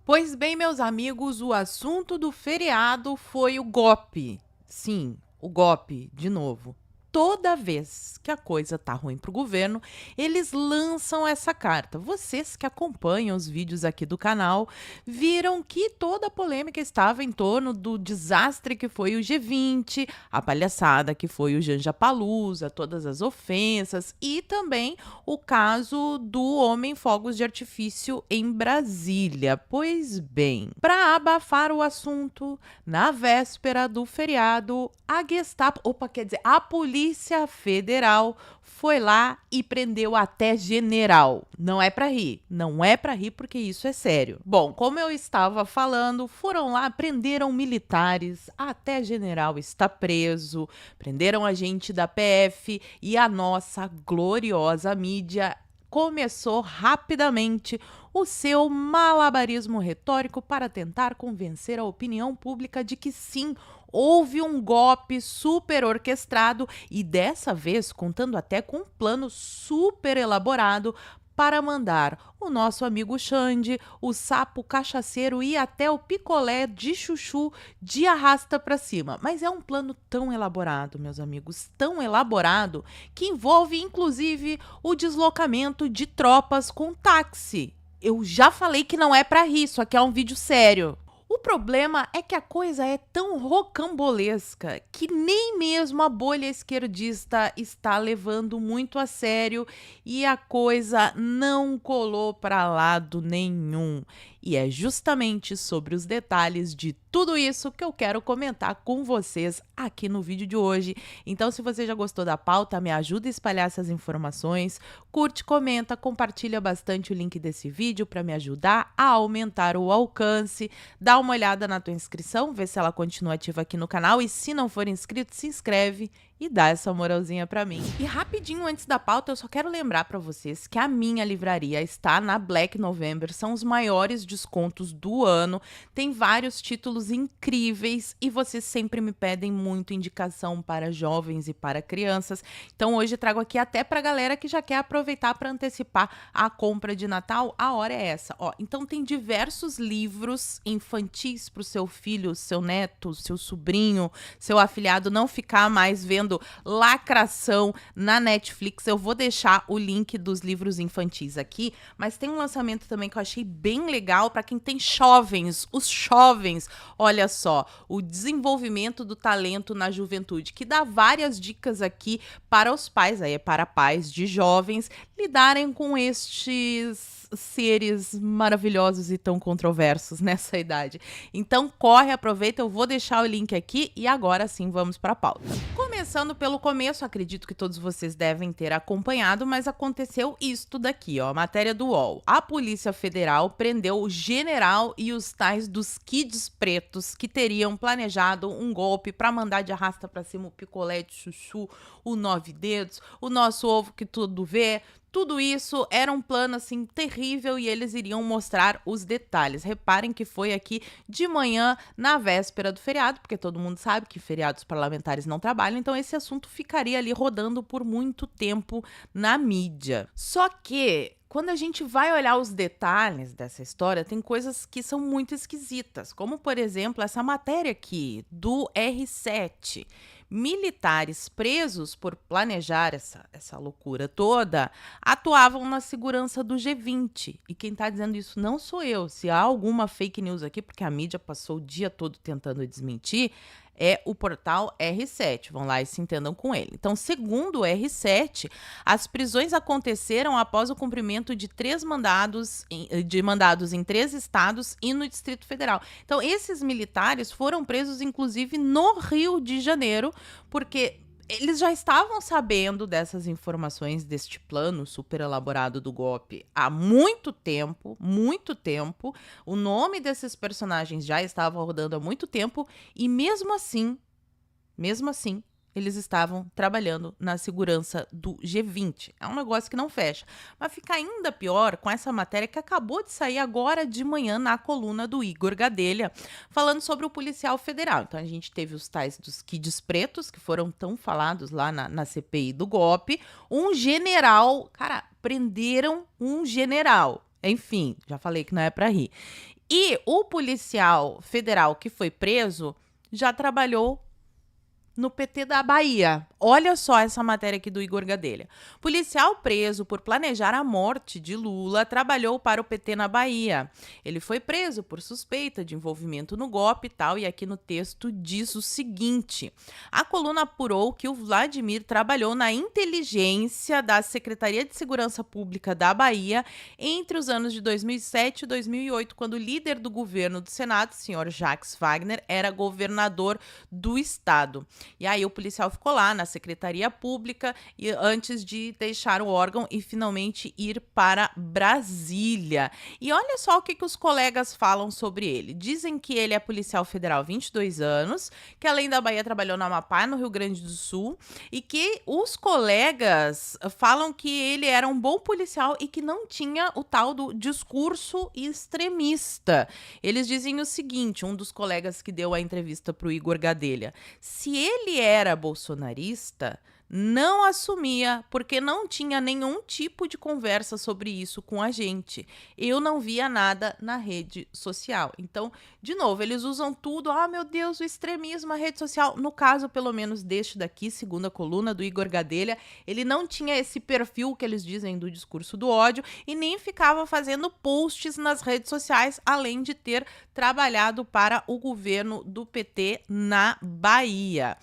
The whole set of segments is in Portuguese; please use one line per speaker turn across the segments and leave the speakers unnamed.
Pois bem, meus amigos, o assunto do feriado foi o golpe. Sim, o golpe, de novo. Toda vez que a coisa tá ruim pro governo, eles lançam essa carta. Vocês que acompanham os vídeos aqui do canal viram que toda a polêmica estava em torno do desastre que foi o G20, a palhaçada que foi o Janja Palusa, todas as ofensas e também o caso do homem fogos de artifício em Brasília. Pois bem, para abafar o assunto, na véspera do feriado, a Gestapo, a Polícia Federal foi lá e prendeu até general. Não é para rir, não é para rir porque isso é sério. Bom, como eu estava falando, foram lá, prenderam militares, até general está preso, prenderam a gente da PF e a nossa gloriosa mídia começou rapidamente o seu malabarismo retórico para tentar convencer a opinião pública de que sim, houve um golpe super orquestrado e dessa vez contando até com um plano super elaborado para mandar o nosso amigo Xande, o sapo cachaceiro e até o picolé de chuchu de arrasta para cima. Mas é um plano tão elaborado, meus amigos, tão elaborado, que envolve inclusive o deslocamento de tropas com táxi. Eu já falei que não é para rir, isso aqui é um vídeo sério. O problema é que a coisa é tão rocambolesca que nem mesmo a bolha esquerdista está levando muito a sério e a coisa não colou para lado nenhum. E é justamente sobre os detalhes de tudo isso que eu quero comentar com vocês aqui no vídeo de hoje. Então, se você já gostou da pauta, me ajuda a espalhar essas informações, curte, comenta, compartilha bastante o link desse vídeo para me ajudar a aumentar o alcance, dá uma olhada na tua inscrição, vê se ela continua ativa aqui no canal e se não for inscrito, se inscreve e dá essa moralzinha pra mim. E rapidinho antes da pauta, eu só quero lembrar pra vocês que a minha livraria está na Black November, são os maiores descontos do ano, tem vários títulos incríveis e vocês sempre me pedem muito indicação para jovens e para crianças, então hoje eu trago aqui até pra galera que já quer aproveitar para antecipar a compra de Natal, a hora é essa, ó. Então tem diversos livros infantis pro seu filho, seu neto, seu sobrinho, seu afilhado não ficar mais vendo lacração na Netflix. Eu vou deixar o link dos livros infantis aqui, mas tem um lançamento também que eu achei bem legal para quem tem jovens, os jovens. Olha só, o desenvolvimento do talento na juventude, que dá várias dicas aqui para os pais, aí é para pais de jovens lidarem com estes seres maravilhosos e tão controversos nessa idade. Então corre, aproveita, eu vou deixar o link aqui e agora sim vamos para a pauta. Começando pelo começo, acredito que todos vocês devem ter acompanhado, mas aconteceu isto daqui, ó, matéria do UOL. A Polícia Federal prendeu o general e os tais dos kids pretos que teriam planejado um golpe para mandar de arrasta para cima o picolé de chuchu, o 9 dedos, o nosso ovo que tudo vê. Tudo isso era um plano assim terrível e eles iriam mostrar os detalhes. Reparem que foi aqui de manhã, na véspera do feriado, porque todo mundo sabe que feriados parlamentares não trabalham, então esse assunto ficaria ali rodando por muito tempo na mídia. Só que quando a gente vai olhar os detalhes dessa história, tem coisas que são muito esquisitas, como por exemplo essa matéria aqui do R7. Militares presos por planejar essa loucura toda atuavam na segurança do G20. E quem está dizendo isso não sou eu. Se há alguma fake news aqui, porque a mídia passou o dia todo tentando desmentir, é o portal R7. Vão lá e se entendam com ele. Então, segundo o R7, as prisões aconteceram após o cumprimento de mandados em 3 estados e no Distrito Federal. Então, esses militares foram presos, inclusive, no Rio de Janeiro, porque eles já estavam sabendo dessas informações, deste plano super elaborado do golpe há muito tempo, muito tempo. O nome desses personagens já estava rodando há muito tempo e mesmo assim, eles estavam trabalhando na segurança do G20. É um negócio que não fecha. Mas fica ainda pior com essa matéria que acabou de sair agora de manhã na coluna do Igor Gadelha, falando sobre o policial federal. Então a gente teve os tais dos kids pretos, que foram tão falados lá na CPI do golpe. Um general, cara, prenderam um general. Enfim, já falei que não é para rir. E o policial federal que foi preso já trabalhou no PT da Bahia. Olha só essa matéria aqui do Igor Gadelha. Policial preso por planejar a morte de Lula trabalhou para o PT na Bahia. Ele foi preso por suspeita de envolvimento no golpe e tal, e aqui no texto diz o seguinte: a coluna apurou que o Vladimir trabalhou na inteligência da Secretaria de Segurança Pública da Bahia entre os anos de 2007 e 2008, quando o líder do governo do Senado, senhor Jacques Wagner, era governador do estado. E aí o policial ficou lá na Secretaria Pública e antes de deixar o órgão e finalmente ir para Brasília. E olha só o que os colegas falam sobre ele. Dizem que ele é policial federal há 22 anos, que além da Bahia trabalhou no Amapá, no Rio Grande do Sul, e que os colegas falam que ele era um bom policial e que não tinha o tal do discurso extremista. Eles dizem o seguinte, um dos colegas que deu a entrevista para o Igor Gadelha: se ele era bolsonarista, não assumia, porque não tinha nenhum tipo de conversa sobre isso com a gente. Eu não via nada na rede social. Então, de novo, eles usam tudo. Ah, meu Deus, o extremismo, a rede social. No caso, pelo menos deste daqui, segundo a coluna do Igor Gadelha, ele não tinha esse perfil que eles dizem do discurso do ódio e nem ficava fazendo posts nas redes sociais, além de ter trabalhado para o governo do PT na Bahia.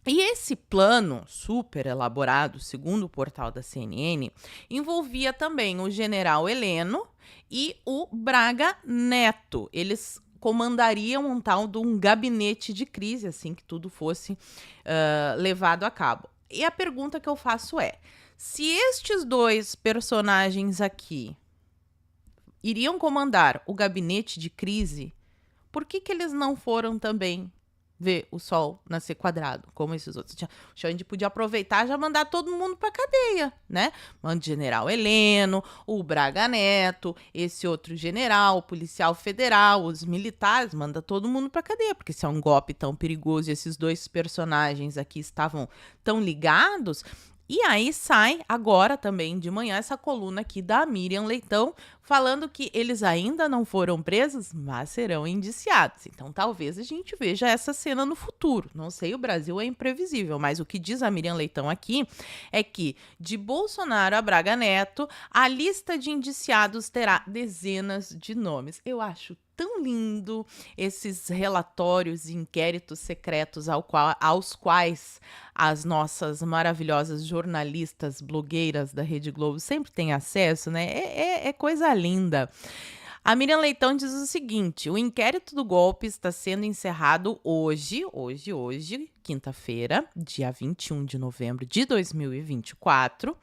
E esse plano super elaborado, segundo o portal da CNN, envolvia também o general Heleno e o Braga Neto. Eles comandariam um tal de um gabinete de crise, assim que tudo fosse levado a cabo. E a pergunta que eu faço é: se estes dois personagens aqui iriam comandar o gabinete de crise, por que eles não foram também ver o sol nascer quadrado, como esses outros? O Xande podia aproveitar e já mandar todo mundo pra cadeia, né? Manda o general Heleno, o Braga Neto, esse outro general, o policial federal, os militares, manda todo mundo pra cadeia, porque se é um golpe tão perigoso e esses dois personagens aqui estavam tão ligados. E aí sai agora também de manhã essa coluna aqui da Miriam Leitão falando que eles ainda não foram presos, mas serão indiciados. Então talvez a gente veja essa cena no futuro. Não sei, o Brasil é imprevisível, mas o que diz a Miriam Leitão aqui é que de Bolsonaro a Braga Neto, a lista de indiciados terá dezenas de nomes. Eu acho tão lindo esses relatórios e inquéritos secretos aos quais as nossas maravilhosas jornalistas, blogueiras da Rede Globo sempre têm acesso, né? É coisa linda. A Miriam Leitão diz o seguinte: o inquérito do golpe está sendo encerrado hoje, quinta-feira, dia 21 de novembro de 2024,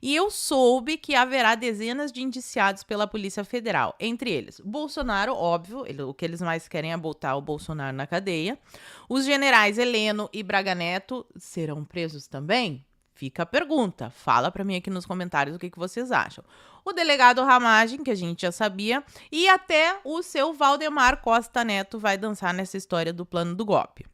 e eu soube que haverá dezenas de indiciados pela Polícia Federal, entre eles Bolsonaro, óbvio, o que eles mais querem é botar o Bolsonaro na cadeia. Os generais Heleno e Braga Neto serão presos também? Fica a pergunta. Fala para mim aqui nos comentários o que vocês acham. O delegado Ramagem, que a gente já sabia, e até o seu Valdemar Costa Neto vai dançar nessa história do plano do golpe.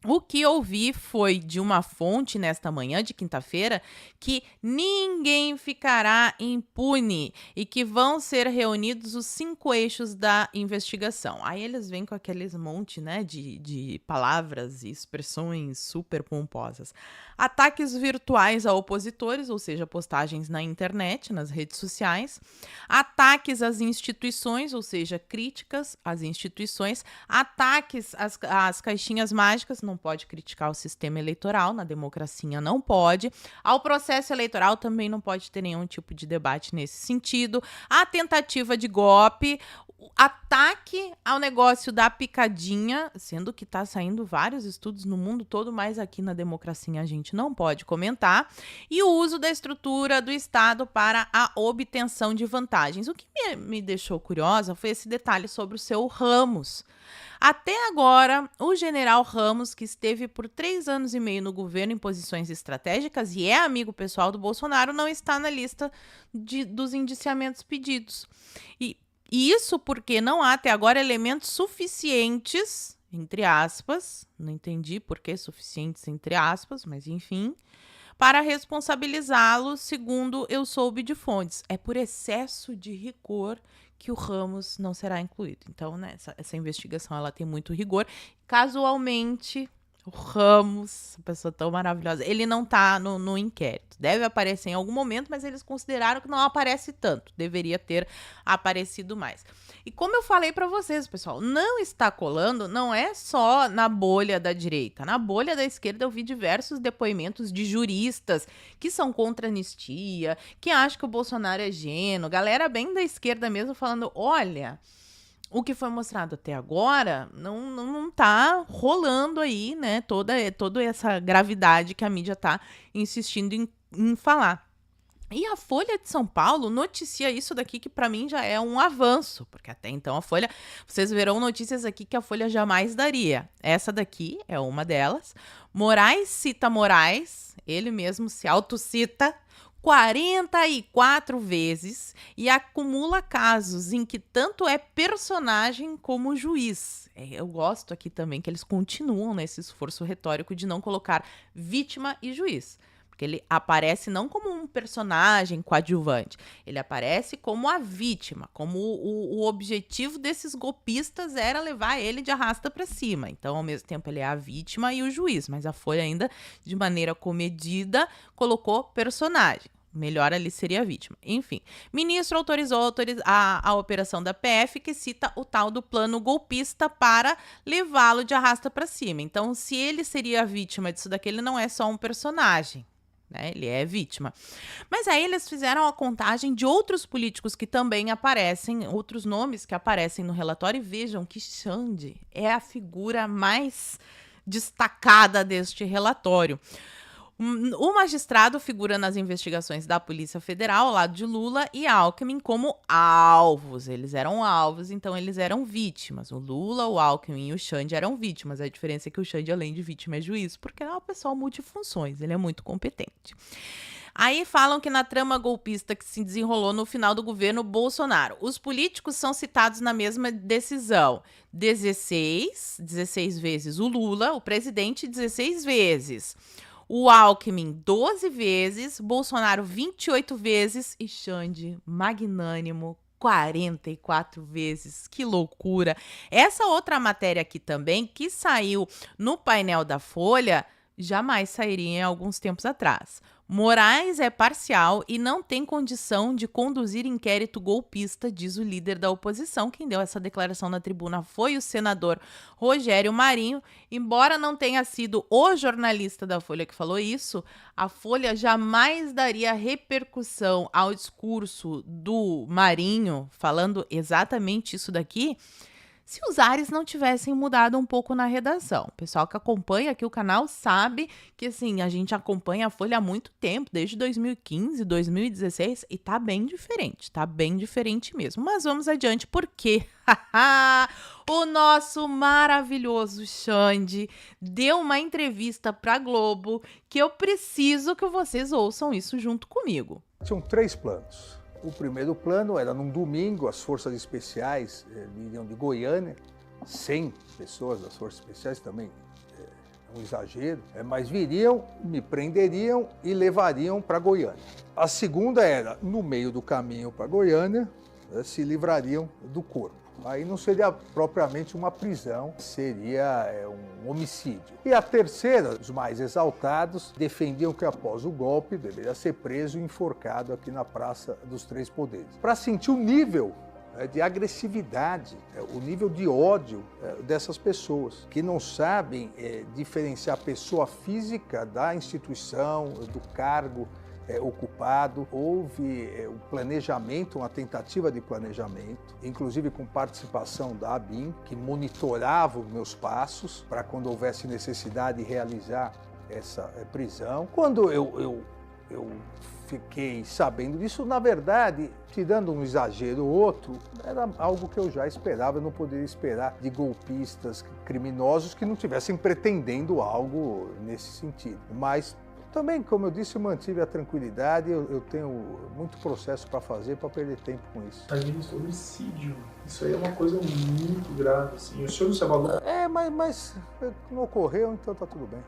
O que ouvi foi de uma fonte nesta manhã de quinta-feira que ninguém ficará impune e que vão ser reunidos os 5 eixos da investigação. Aí eles vêm com aqueles monte, né, de palavras e expressões super pomposas. Ataques virtuais a opositores, ou seja, postagens na internet, nas redes sociais. Ataques às instituições, ou seja, críticas às instituições. Ataques às caixinhas mágicas, não pode criticar o sistema eleitoral, na democracia não pode. Ao processo eleitoral também não pode ter nenhum tipo de debate nesse sentido. A tentativa de golpe, ataque ao negócio da picadinha, sendo que está saindo vários estudos no mundo todo, mas aqui na democracia a gente não pode comentar, e o uso da estrutura do Estado para a obtenção de vantagens. O que me deixou curiosa foi esse detalhe sobre o seu Ramos. Até agora, o general Ramos, que esteve por 3 anos e meio no governo em posições estratégicas e é amigo pessoal do Bolsonaro, não está na lista dos indiciamentos pedidos. E isso porque não há até agora elementos suficientes, entre aspas, não entendi por que suficientes entre aspas, mas enfim, para responsabilizá-lo, segundo eu soube de fontes. É por excesso de rigor que o Ramos não será incluído. Então, né, essa investigação ela tem muito rigor. Casualmente, o Ramos, pessoa tão maravilhosa, ele não tá no inquérito. Deve aparecer em algum momento, mas eles consideraram que não aparece tanto. Deveria ter aparecido mais. E como eu falei pra vocês, pessoal, não está colando, não é só na bolha da direita. Na bolha da esquerda eu vi diversos depoimentos de juristas que são contra a anistia, que acham que o Bolsonaro é gênio. Galera bem da esquerda mesmo falando, olha, o que foi mostrado até agora não tá rolando aí, né, toda essa gravidade que a mídia tá insistindo em falar. E a Folha de São Paulo noticia isso daqui, que para mim já é um avanço, porque até então a Folha, vocês verão notícias aqui que a Folha jamais daria. Essa daqui é uma delas. Moraes cita Moraes, ele mesmo se autocita 44 vezes e acumula casos em que tanto é personagem como juiz. Eu gosto aqui também que eles continuam nesse esforço retórico de não colocar vítima e juiz. Porque ele aparece não como um personagem coadjuvante, ele aparece como a vítima, como o objetivo desses golpistas era levar ele de arrasta para cima. Então, ao mesmo tempo, ele é a vítima e o juiz, mas a Folha ainda, de maneira comedida, colocou personagem. Melhor ali seria a vítima. Enfim, ministro autorizou a operação da PF, que cita o tal do plano golpista para levá-lo de arrasta para cima. Então, se ele seria a vítima disso daqui, ele não é só um personagem, né? Ele é vítima. Mas aí eles fizeram a contagem de outros políticos que também aparecem, outros nomes que aparecem no relatório, e vejam que Xande é a figura mais destacada deste relatório. O magistrado figura nas investigações da Polícia Federal, ao lado de Lula e Alckmin, como alvos. Eles eram alvos, então eles eram vítimas. O Lula, o Alckmin e o Xande eram vítimas. A diferença é que o Xande, além de vítima, é juiz, porque é um pessoal multifunções, ele é muito competente. Aí falam que na trama golpista que se desenrolou no final do governo Bolsonaro, os políticos são citados na mesma decisão. 16 vezes o Lula, o presidente, 16 vezes. O Alckmin, 12 vezes, Bolsonaro, 28 vezes e Xande, magnânimo, 44 vezes. Que loucura! Essa outra matéria aqui também, que saiu no painel da Folha, jamais sairia em alguns tempos atrás. Moraes é parcial e não tem condição de conduzir inquérito golpista, diz o líder da oposição. Quem deu essa declaração na tribuna foi o senador Rogério Marinho. Embora não tenha sido o jornalista da Folha que falou isso, a Folha jamais daria repercussão ao discurso do Marinho falando exatamente isso daqui, se os ares não tivessem mudado um pouco na redação. O pessoal que acompanha aqui o canal sabe que, assim, a gente acompanha a Folha há muito tempo, desde 2015, 2016, e tá bem diferente mesmo. Mas vamos adiante, porque o nosso maravilhoso Xande deu uma entrevista pra Globo que eu preciso que vocês ouçam isso junto comigo.
Tinham 3 planos. O primeiro plano era num domingo, as forças especiais viriam de Goiânia, 100 pessoas das forças especiais, também é um exagero, mas viriam, me prenderiam e levariam para Goiânia. A segunda era, no meio do caminho para Goiânia, se livrariam do corpo. Aí não seria propriamente uma prisão, seria um homicídio. E a terceira, os mais exaltados, defendiam que após o golpe deveria ser preso e enforcado aqui na Praça dos Três Poderes. Para sentir o nível de agressividade, o nível de ódio dessas pessoas, que não sabem diferenciar a pessoa física da instituição, do cargo ocupado. Houve um planejamento, uma tentativa de planejamento, inclusive com participação da ABIN, que monitorava os meus passos para, quando houvesse necessidade, realizar essa prisão. Quando eu fiquei sabendo disso, na verdade, tirando um exagero ou outro, era algo que eu já esperava. Eu não poderia esperar de golpistas criminosos que não estivessem pretendendo algo nesse sentido. Mas também, como eu disse, eu mantive a tranquilidade. Eu tenho muito processo para fazer, para perder tempo com isso.
Administra homicídio. Isso aí é uma coisa muito grave, assim. O senhor não se abalou?
Mas não ocorreu, então tá tudo bem.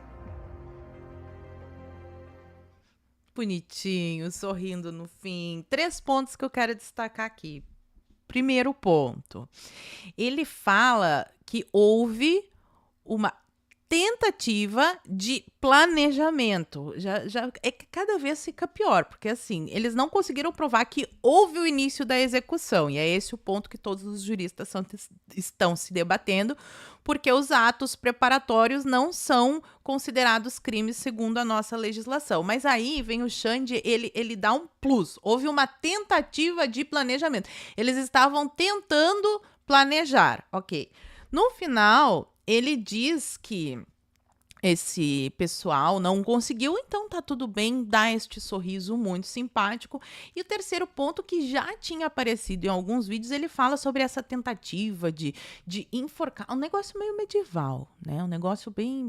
Bonitinho, sorrindo no fim. 3 pontos que eu quero destacar aqui. Primeiro ponto, ele fala que houve uma tentativa de planejamento. Já é que cada vez fica pior, porque assim, eles não conseguiram provar que houve o início da execução, e é esse o ponto que todos os juristas estão se debatendo, porque os atos preparatórios não são considerados crimes segundo a nossa legislação. Mas aí vem o Xande, ele dá um plus. Houve uma tentativa de planejamento. Eles estavam tentando planejar, ok. No final, ele diz que esse pessoal não conseguiu, então tá tudo bem, dá este sorriso muito simpático. E o terceiro ponto, que já tinha aparecido em alguns vídeos, ele fala sobre essa tentativa de enforcar, um negócio meio medieval, né? Um negócio bem,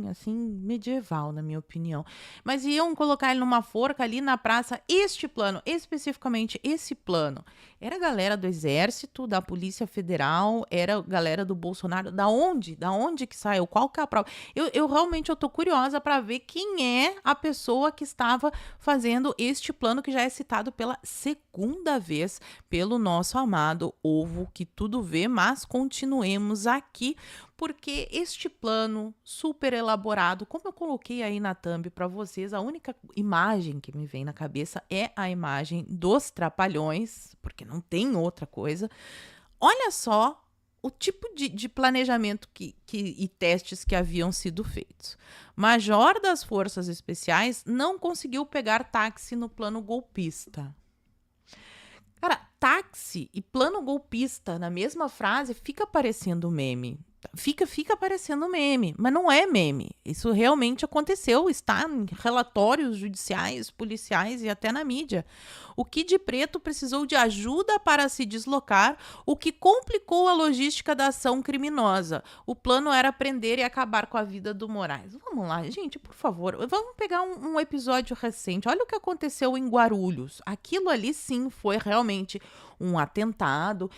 assim, medieval, na minha opinião. Mas iam colocar ele numa forca ali na praça. Este plano, especificamente esse plano, era a galera do Exército, da Polícia Federal, era a galera do Bolsonaro. Da onde? Da onde que saiu? Qual que é a prova? Eu realmente tô curiosa para ver quem é a pessoa que estava fazendo este plano, que já é citado pela segunda vez pelo nosso amado Ovo que tudo vê, mas continuemos aqui, porque este plano super elaborado, como eu coloquei aí na thumb para vocês, a única imagem que me vem na cabeça é a imagem dos Trapalhões, porque não tem outra coisa. Olha só o tipo de planejamento e testes que haviam sido feitos. Major das Forças Especiais não conseguiu pegar táxi no plano golpista. Cara, táxi e plano golpista na mesma frase fica parecendo meme. Fica parecendo meme, mas não é meme. Isso realmente aconteceu, está em relatórios judiciais, policiais e até na mídia. O Kid Preto precisou de ajuda para se deslocar, o que complicou a logística da ação criminosa. O plano era prender e acabar com a vida do Moraes. Vamos lá, gente, por favor, vamos pegar um episódio recente. Olha o que aconteceu em Guarulhos. Aquilo ali sim foi realmente um atentado,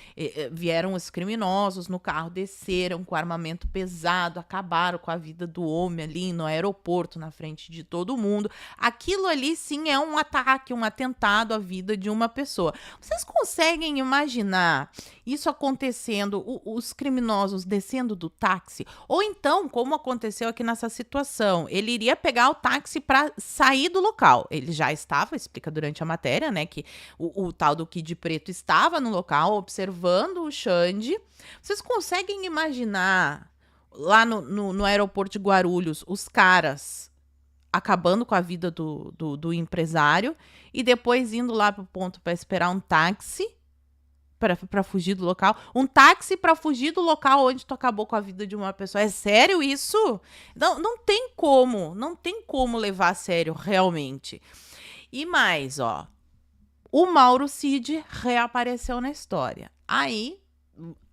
vieram os criminosos no carro, desceram com armamento pesado, acabaram com a vida do homem ali no aeroporto, na frente de todo mundo. Aquilo ali sim é um ataque, um atentado à vida de uma pessoa. Vocês conseguem imaginar isso acontecendo, os criminosos descendo do táxi? Ou então, como aconteceu aqui nessa situação, ele iria pegar o táxi para sair do local. Ele já estava, explica durante a matéria, né, que o tal do Kid Preto estava no local observando o Xande. Vocês conseguem imaginar lá no aeroporto de Guarulhos os caras acabando com a vida do empresário e depois indo lá pro ponto para esperar um táxi para fugir do local? Um táxi para fugir do local onde tu acabou com a vida de uma pessoa. É sério isso? Não tem como levar a sério realmente. E mais, ó, o Mauro Cid reapareceu na história. Aí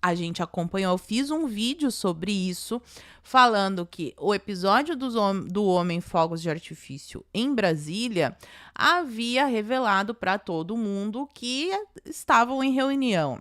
a gente acompanhou, eu fiz um vídeo sobre isso, falando que o episódio do Homem Fogos de Artifício em Brasília havia revelado para todo mundo que estavam em reunião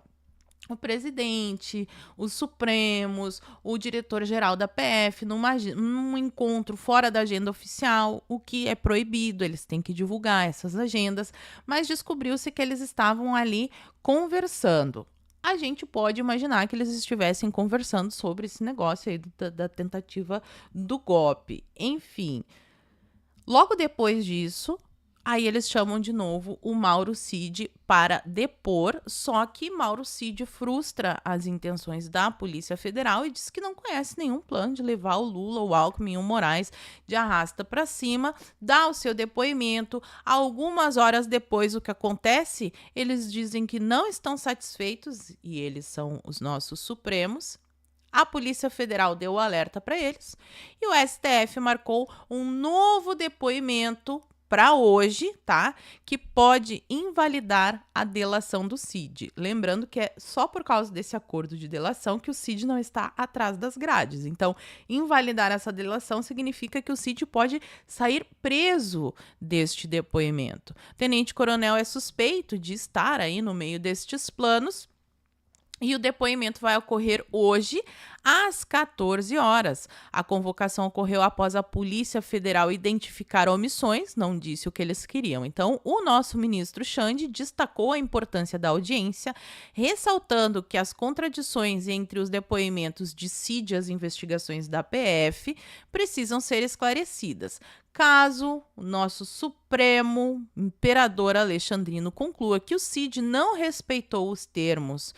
o presidente, os Supremos, o diretor-geral da PF, num encontro fora da agenda oficial, o que é proibido, eles têm que divulgar essas agendas, mas descobriu-se que eles estavam ali conversando. A gente pode imaginar que eles estivessem conversando sobre esse negócio aí da tentativa do golpe. Enfim, logo depois disso, aí eles chamam de novo o Mauro Cid para depor, só que Mauro Cid frustra as intenções da Polícia Federal e diz que não conhece nenhum plano de levar o Lula, o Alckmin e o Moraes de arrasta para cima, dá o seu depoimento. Algumas horas depois, o que acontece? Eles dizem que não estão satisfeitos, e eles são os nossos Supremos. A Polícia Federal deu o alerta para eles e o STF marcou um novo depoimento para hoje, tá? Que pode invalidar a delação do Cid. Lembrando que é só por causa desse acordo de delação que o Cid não está atrás das grades. Então, invalidar essa delação significa que o Cid pode sair preso deste depoimento. O tenente-coronel é suspeito de estar aí no meio destes planos. E o depoimento vai ocorrer hoje, às 14 horas. A convocação ocorreu após a Polícia Federal identificar omissões, não disse o que eles queriam. Então, o nosso ministro Xande destacou a importância da audiência, ressaltando que as contradições entre os depoimentos de Cid e as investigações da PF precisam ser esclarecidas. Caso o nosso Supremo Imperador Alexandrino conclua que o Cid não respeitou os termos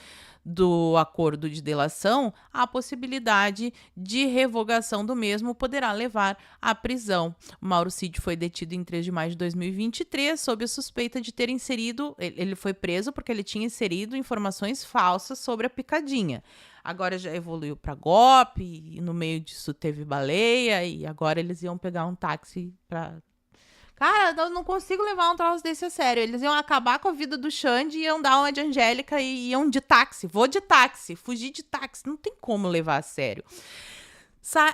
do acordo de delação, a possibilidade de revogação do mesmo poderá levar à prisão. O Mauro Cid foi detido em 3 de maio de 2023 sob a suspeita de ter inserido, ele foi preso porque ele tinha inserido informações falsas sobre a picadinha. Agora já evoluiu para golpe, e no meio disso teve baleia, e agora eles iam pegar um táxi para... Cara, eu não consigo levar um troço desse a sério. Eles iam acabar com a vida do Xande, iam dar uma de Angélica e iam de táxi. Vou de táxi, fugir de táxi. Não tem como levar a sério.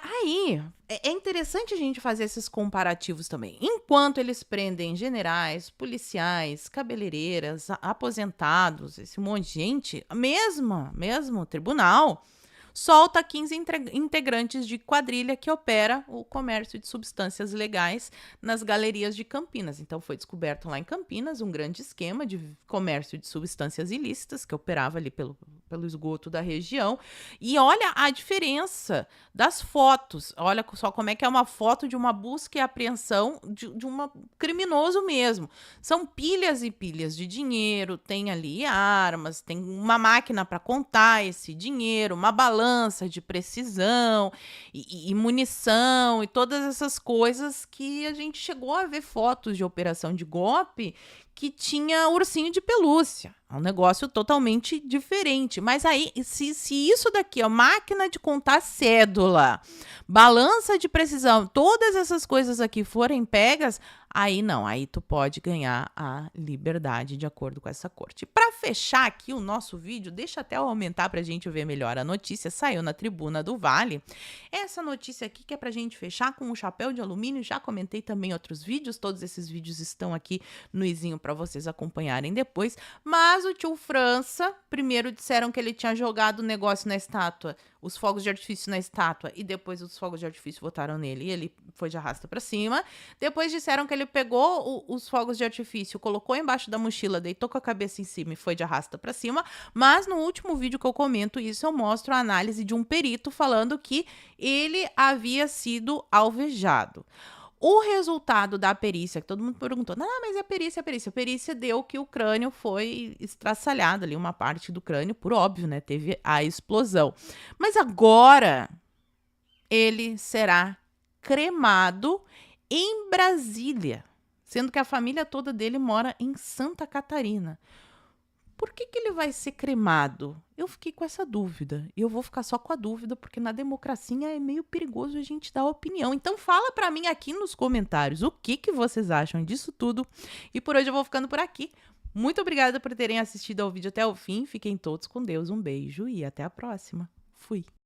Aí, é interessante a gente fazer esses comparativos também. Enquanto eles prendem generais, policiais, cabeleireiras, aposentados, esse monte de gente, mesmo tribunal solta 15 integrantes de quadrilha que opera o comércio de substâncias legais nas galerias de Campinas. Então, foi descoberto lá em Campinas um grande esquema de comércio de substâncias ilícitas que operava ali pelo esgoto da região. E olha a diferença das fotos. Olha só como é que é uma foto de uma busca e apreensão de um criminoso mesmo. São pilhas e pilhas de dinheiro, tem ali armas, tem uma máquina para contar esse dinheiro, uma balança de precisão e munição e todas essas coisas que a gente chegou a ver fotos de operação de golpe que tinha ursinho de pelúcia. É um negócio totalmente diferente. Mas aí, se isso daqui, ó, máquina de contar cédula, balança de precisão, todas essas coisas aqui forem pegas, aí não, aí tu pode ganhar a liberdade de acordo com essa corte. Para fechar aqui o nosso vídeo, deixa até eu aumentar pra gente ver melhor a notícia, saiu na Tribuna do Vale. Essa notícia aqui que é pra gente fechar com um chapéu de alumínio, já comentei também em outros vídeos, todos esses vídeos estão aqui no izinho para vocês acompanharem depois, mas o tio França, primeiro disseram que ele tinha jogado o negócio na estátua, os fogos de artifício na estátua, e depois os fogos de artifício votaram nele e ele foi de arrasta para cima. Depois disseram que ele pegou os fogos de artifício, colocou embaixo da mochila, deitou com a cabeça em cima e foi de arrasta para cima. Mas no último vídeo que eu comento isso, eu mostro a análise de um perito falando que ele havia sido alvejado. O resultado da perícia, que todo mundo perguntou, não, mas é a perícia. A perícia deu que o crânio foi estraçalhado ali, uma parte do crânio, por óbvio, né? Teve a explosão. Mas agora ele será cremado em Brasília, sendo que a família toda dele mora em Santa Catarina. Por que ele vai ser cremado? Eu fiquei com essa dúvida. E eu vou ficar só com a dúvida, porque na democracia é meio perigoso a gente dar opinião. Então fala pra mim aqui nos comentários o que vocês acham disso tudo. E por hoje eu vou ficando por aqui. Muito obrigada por terem assistido ao vídeo até o fim. Fiquem todos com Deus. Um beijo e até a próxima. Fui.